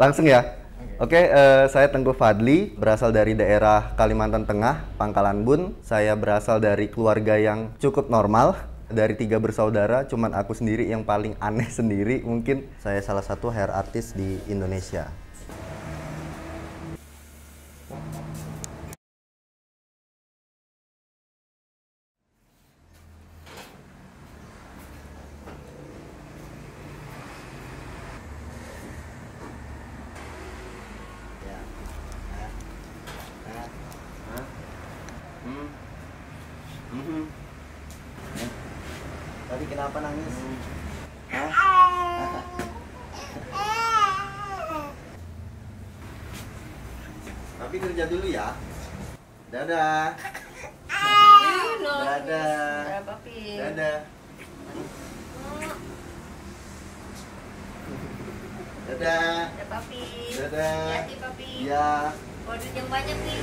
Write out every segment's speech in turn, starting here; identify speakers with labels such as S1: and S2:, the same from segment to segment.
S1: Langsung ya. Oke, saya Tengku Fadli, berasal dari daerah Kalimantan Tengah, Pangkalan Bun. Saya berasal dari keluarga yang cukup normal. Dari 3 bersaudara, cuman aku sendiri yang paling aneh sendiri. Mungkin saya salah satu hair artist di Indonesia. Tadi kenapa nangis? Tapi kerja dulu ya. Dadah. Dadah. Dadah. Dadah.
S2: Papi.
S1: Dadah.
S2: Hati papi.
S1: Ya.
S2: Waduh yang banyak nih.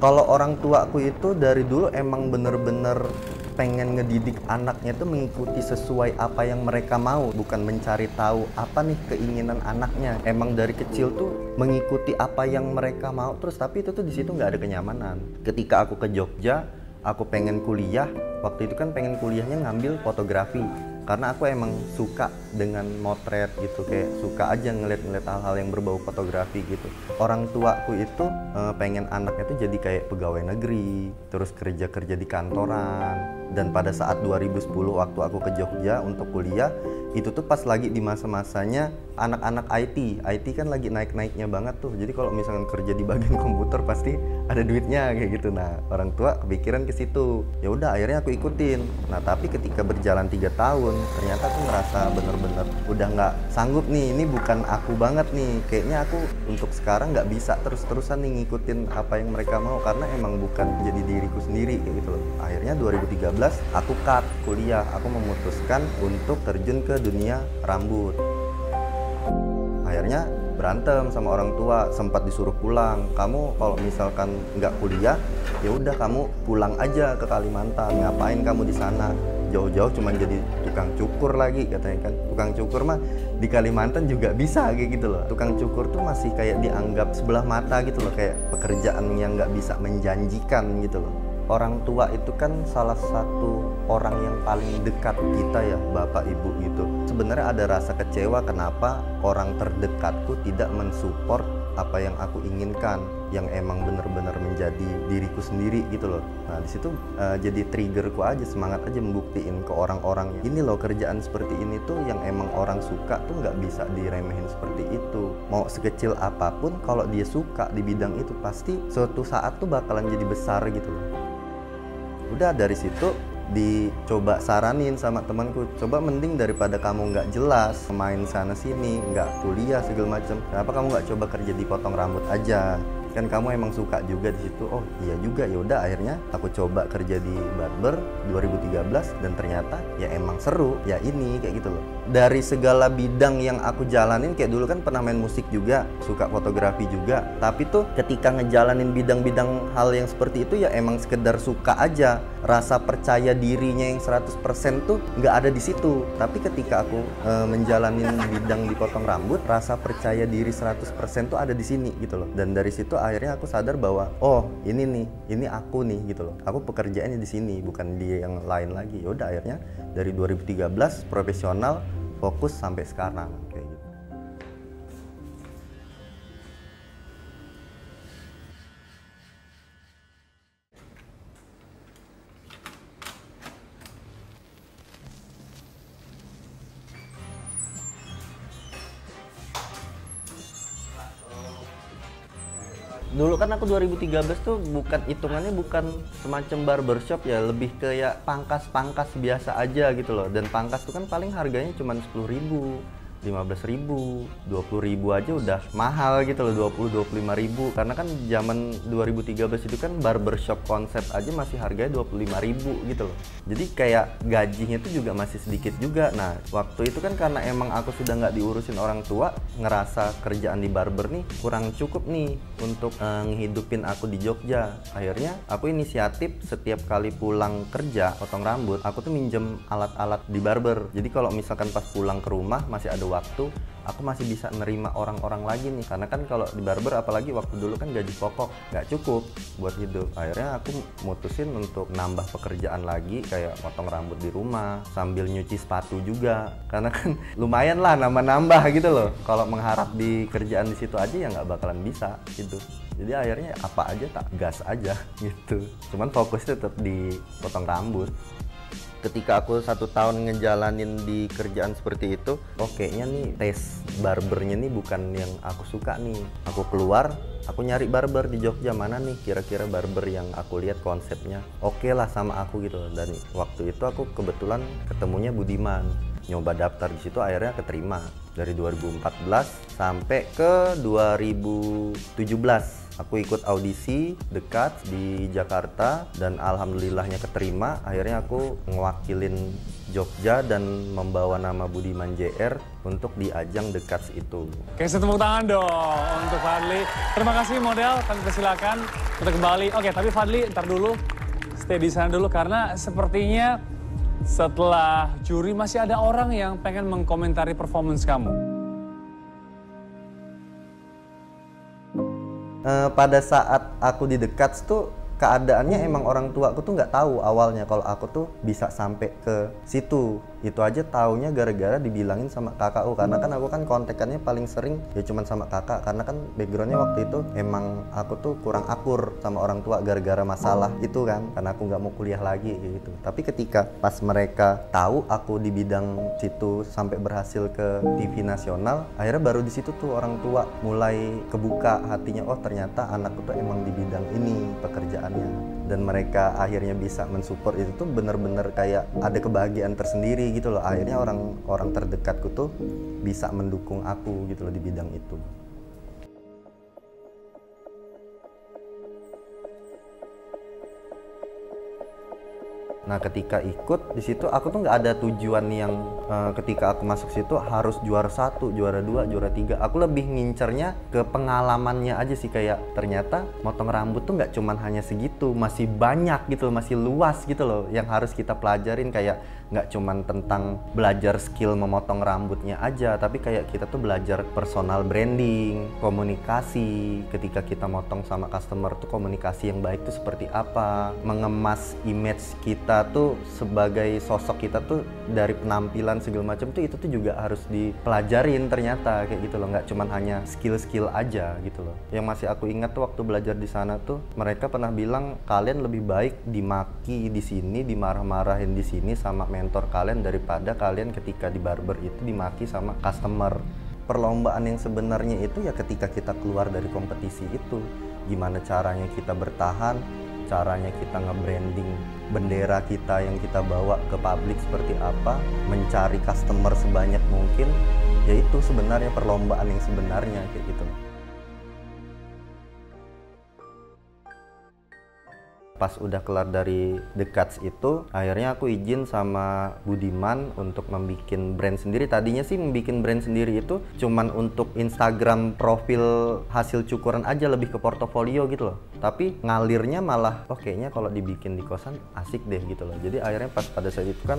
S1: Kalau orang tuaku itu dari dulu emang bener-bener pengen ngedidik anaknya tuh mengikuti sesuai apa yang mereka mau, bukan mencari tahu apa nih keinginan anaknya. Emang dari kecil tuh mengikuti apa yang mereka mau terus, tapi itu tuh di situ nggak ada kenyamanan. Ketika aku ke Jogja, aku pengen kuliah. Waktu itu kan pengen kuliahnya ngambil fotografi. Karena aku emang suka dengan motret gitu, kayak suka aja ngeliat-ngeliat hal-hal yang berbau fotografi gitu. Orang tuaku itu pengen anaknya tuh jadi kayak pegawai negeri, terus kerja-kerja di kantoran. Dan pada saat 2010 waktu aku ke Jogja untuk kuliah, itu tuh pas lagi di masa-masanya anak-anak IT kan lagi naik-naiknya banget tuh. Jadi kalau misalkan kerja di bagian komputer pasti ada duitnya kayak gitu. Nah, orang tua kepikiran ke situ. Ya udah akhirnya aku ikutin. Nah, tapi ketika berjalan 3 tahun, ternyata aku ngerasa bener-bener udah nggak sanggup nih. Ini bukan aku banget nih. Kayaknya aku untuk sekarang nggak bisa terus-terusan nih ngikutin apa yang mereka mau, karena emang bukan jadi diriku sendiri kayak gitu loh. Akhirnya 2013 aku cut kuliah. Aku memutuskan untuk terjun ke dunia rambut. Akhirnya berantem sama orang tua, sempat disuruh pulang. Kamu kalau misalkan nggak kuliah, ya udah kamu pulang aja ke Kalimantan. Ngapain kamu di sana? Jauh-jauh cuma jadi tukang cukur lagi katanya kan. Tukang cukur mah di Kalimantan juga bisa kayak gitu loh. Tukang cukur tuh masih kayak dianggap sebelah mata gitu loh, kayak pekerjaan yang nggak bisa menjanjikan gitu loh. Orang tua itu kan salah satu orang yang paling dekat kita ya, bapak ibu gitu. Sebenarnya ada rasa kecewa kenapa orang terdekatku tidak mensupport apa yang aku inginkan, yang emang bener-bener menjadi diriku sendiri gitu loh. Nah disitu jadi triggerku aja, semangat aja membuktiin ke orang-orang, ini loh kerjaan seperti ini tuh yang emang orang suka tuh nggak bisa diremehin seperti itu. Mau sekecil apapun kalau dia suka di bidang itu pasti suatu saat tuh bakalan jadi besar gitu loh. Udah dari situ dicoba saranin sama temanku, coba mending daripada kamu nggak jelas main sana sini, nggak kuliah segala macam, kenapa kamu nggak coba kerja di potong rambut aja, kan kamu emang suka juga di situ. Oh iya juga, ya udah akhirnya aku coba kerja di barber 2013 dan ternyata ya emang seru ya ini kayak gitu loh. Dari segala bidang yang aku jalanin, kayak dulu kan pernah main musik juga, suka fotografi juga, tapi tuh ketika ngejalanin bidang-bidang hal yang seperti itu ya emang sekedar suka aja. Rasa percaya dirinya yang 100% tuh nggak ada di situ. Tapi ketika aku menjalanin bidang dipotong rambut, rasa percaya diri 100% tuh ada di sini gitu loh. Dan dari situ akhirnya aku sadar bahwa oh ini nih, ini aku nih gitu loh. Aku pekerjaannya di sini, bukan dia yang lain lagi. Ya udah akhirnya dari 2013 profesional, fokus sampai sekarang kayak gitu. Dulu kan aku 2013 tuh bukan hitungannya bukan semacam barbershop ya, lebih kayak pangkas-pangkas biasa aja gitu loh. Dan pangkas tuh kan paling harganya cuma 10.000. 15.000, 20.000 aja udah mahal gitu loh, 20-25.000. Karena kan zaman 2013 itu kan barbershop konsep aja masih harganya 25.000 gitu loh. Jadi kayak gajinya itu juga masih sedikit juga. Nah waktu itu kan karena emang aku sudah nggak diurusin orang tua, ngerasa kerjaan di barber nih kurang cukup nih untuk ngehidupin aku di Jogja. Akhirnya aku inisiatif setiap kali pulang kerja potong rambut, aku tuh minjem alat-alat di barber. Jadi kalau misalkan pas pulang ke rumah masih ada waktu, aku masih bisa nerima orang-orang lagi nih. Karena kan kalau di barber apalagi waktu dulu kan gaji pokok nggak cukup buat hidup. Akhirnya aku mutusin untuk nambah pekerjaan lagi, kayak potong rambut di rumah sambil nyuci sepatu juga. Karena kan lumayan lah nambah-nambah gitu loh. Kalau mengharap di kerjaan di situ aja ya nggak bakalan bisa gitu. Jadi akhirnya apa aja tak gas aja gitu. Cuman fokusnya tetap di potong rambut. Ketika aku 1 tahun ngejalanin di kerjaan seperti itu, oh kayaknya nih tes barbernya nih bukan yang aku suka nih. Aku keluar, aku nyari barber di Jogja, mana nih kira-kira barber yang aku lihat konsepnya oke lah sama aku gitu. Dan waktu itu aku kebetulan ketemunya Budiman, nyoba daftar di situ, akhirnya keterima. Dari 2014 sampai ke 2017 aku ikut audisi dekat di Jakarta dan alhamdulillahnya keterima. Akhirnya aku ngewakilin Jogja dan membawa nama Budiman JR untuk di ajang dekat itu.
S2: Oke, tepuk tangan dong untuk Fadly. Terima kasih model, kami persilakan untuk kembali. Oke, tapi Fadly ntar dulu, stay di sana dulu karena sepertinya setelah juri masih ada orang yang pengen mengkomentari performance kamu.
S1: Pada saat aku di dekat tuh keadaannya emang orang tua aku tuh nggak tahu awalnya kalau aku tuh bisa sampai ke situ. Itu aja taunya gara-gara dibilangin sama kakakku, karena kan aku kan kontekannya paling sering ya cuman sama kakak, karena kan backgroundnya waktu itu emang aku tuh kurang akur sama orang tua gara-gara masalah itu kan, karena aku nggak mau kuliah lagi gitu. Tapi ketika pas mereka tahu aku di bidang situ sampai berhasil ke TV nasional, akhirnya baru di situ tuh orang tua mulai kebuka hatinya, oh ternyata anakku tuh emang di bidang ini pekerjaannya. Dan mereka akhirnya bisa mensupport itu tuh bener-bener kayak ada kebahagiaan tersendiri gitu loh. Akhirnya orang terdekatku tuh bisa mendukung aku gitu loh di bidang itu. Nah ketika ikut di situ aku tuh nggak ada tujuan yang ketika aku masuk situ harus juara 1, juara 2, juara 3. Aku lebih ngincernya ke pengalamannya aja sih, kayak ternyata motong rambut tuh nggak cuman hanya segitu, masih banyak gitu loh, masih luas gitu loh yang harus kita pelajarin. Kayak nggak cuman tentang belajar skill memotong rambutnya aja, tapi kayak kita tuh belajar personal branding, komunikasi. Ketika kita motong sama customer tuh komunikasi yang baik tuh seperti apa, mengemas image kita tuh sebagai sosok kita tuh dari penampilan segala macam tuh itu tuh juga harus dipelajarin ternyata kayak gitu loh, nggak cuman hanya skill-skill aja gitu loh. Yang masih aku ingat tuh waktu belajar di sana tuh mereka pernah bilang kalian lebih baik dimaki di sini, dimarah-marahin di sini sama mentor kalian daripada kalian ketika di barber itu dimaki sama customer. Perlombaan yang sebenarnya itu ya ketika kita keluar dari kompetisi itu, gimana caranya kita bertahan, caranya kita nge-branding bendera kita yang kita bawa ke publik seperti apa, mencari customer sebanyak mungkin, yaitu sebenarnya perlombaan yang sebenarnya kayak gitu. Pas udah kelar dari The Cuts itu, akhirnya aku izin sama Budiman untuk membuat brand sendiri. Tadinya sih membuat brand sendiri itu cuman untuk Instagram profil hasil cukuran aja, lebih ke portofolio gitu loh. Tapi ngalirnya malah, oh kayaknya kalau dibikin di kosan asik deh gitu loh. Jadi akhirnya pas pada saat itu kan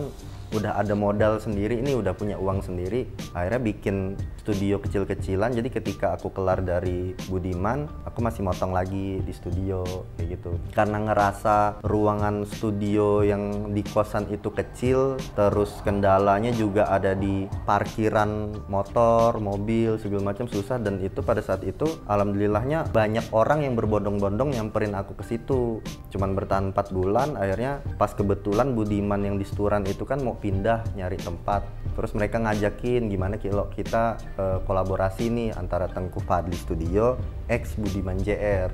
S1: udah ada modal sendiri, ini udah punya uang sendiri. Akhirnya bikin studio kecil-kecilan. Jadi ketika aku kelar dari Budiman, aku masih motong lagi di studio kayak gitu. Karena ngerasa ruangan studio yang di kosan itu kecil, terus kendalanya juga ada di parkiran motor, mobil, segala macam susah. Dan itu pada saat itu alhamdulillahnya banyak orang yang berbondong-bondong nyamperin aku ke situ. Cuman bertahan 4 bulan, akhirnya pas kebetulan Budiman yang di Sturan itu kan mau pindah nyari tempat. Terus mereka ngajakin gimana kalau kita kolaborasi nih antara Tengku Fadly Studio X Budiman JR.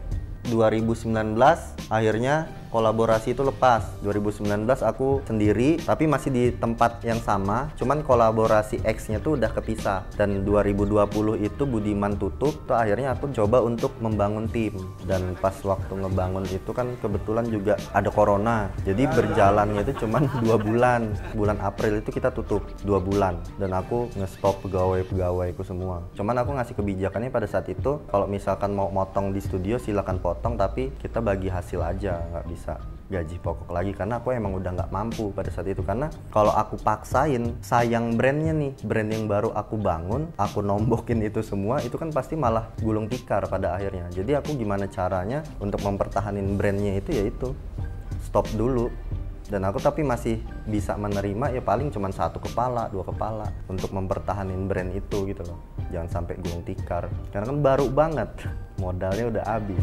S1: 2019 akhirnya kolaborasi itu lepas. 2019 aku sendiri, tapi masih di tempat yang sama, cuman kolaborasi X-nya tuh udah kepisah. Dan 2020 itu Budiman tutup, tuh akhirnya aku coba untuk membangun tim. Dan pas waktu ngebangun itu kan kebetulan juga ada corona, jadi berjalannya itu cuman 2 bulan. Bulan April itu kita tutup 2 bulan, dan aku nge-stop pegawaiku semua. Cuman aku ngasih kebijakannya pada saat itu, kalau misalkan mau motong di studio silakan potong, tapi kita bagi hasil aja, nggak bisa gaji pokok lagi, karena aku emang udah nggak mampu pada saat itu. Karena kalau aku paksain, sayang brandnya nih, brand yang baru aku bangun, aku nombokin itu semua, itu kan pasti malah gulung tikar pada akhirnya. Jadi aku gimana caranya untuk mempertahanin brandnya itu, yaitu stop dulu. Dan aku tapi masih bisa menerima ya paling cuma 1 kepala, 2 kepala untuk mempertahanin brand itu gitu loh. Jangan sampai gulung tikar, karena kan baru banget, modalnya udah habis.